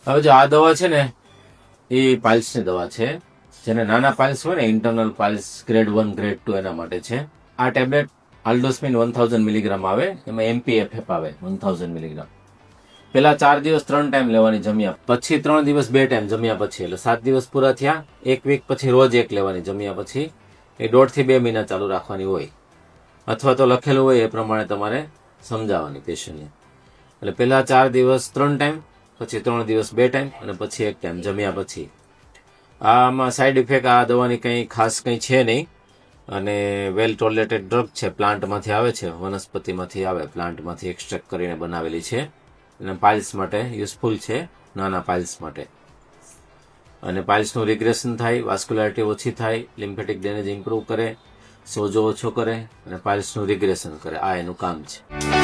હવે જો આ દવા છે ને એ પાઇલ્સની દવા છે, જેને નાના પાઇલ્સ હોય ને ઇન્ટરનલ પાઇલ્સ ગ્રેડ 1 ગ્રેડ 2 એના માટે છે. આ ટેબ્લેટ આલ્ડોસ્મિન 1000 મિલીગ્રામ આવે, એમાં MPFF આવે 1000 મિલીગ્રામ. પેલા 4 દિવસ 3 ટાઈમ લેવાની જમ્યા પછી, 3 દિવસ 2 ટાઈમ જમ્યા પછી, એટલે 7 દિવસ પૂરા થયા. 1 વીક પછી રોજ 1 લેવાની જમ્યા પછી. એ 1.5 થી 2 મહિના ચાલુ રાખવાની હોય, અથવા તો લખેલું હોય એ પ્રમાણે તમારે સમજાવવાની પેશન્ટને. એટલે પેલા 4 દિવસ 3 ટાઈમ, પછી 3 દિવસ 2 ટાઈમ, અને પછી 1 ટાઈમ જમ્યા પછી. આમાં સાઈડ ઇફેક્ટ આ દવાની કંઈ ખાસ કંઈ છે નહીં, અને વેલ ટોલરેટેડ ડ્રગ છે. પ્લાન્ટમાંથી આવે છે, વનસ્પતિમાંથી આવે, પ્લાન્ટમાંથી એક્સટ્રેક્ટ કરીને બનાવેલી છે. અને પાઇલ્સ માટે યુઝફુલ છે, નાના પાઇલ્સ માટે. અને પાઇલ્સનું રિગ્રેશન થાય, વાસ્ક્યુલારિટી ઓછી થાય, લિમ્ફેટિક ડ્રેનેજ ઇમ્પ્રૂવ કરે, સોજો ઓછો કરે અને પાઇલ્સનું રિગ્રેશન કરે. આ એનું કામ છે.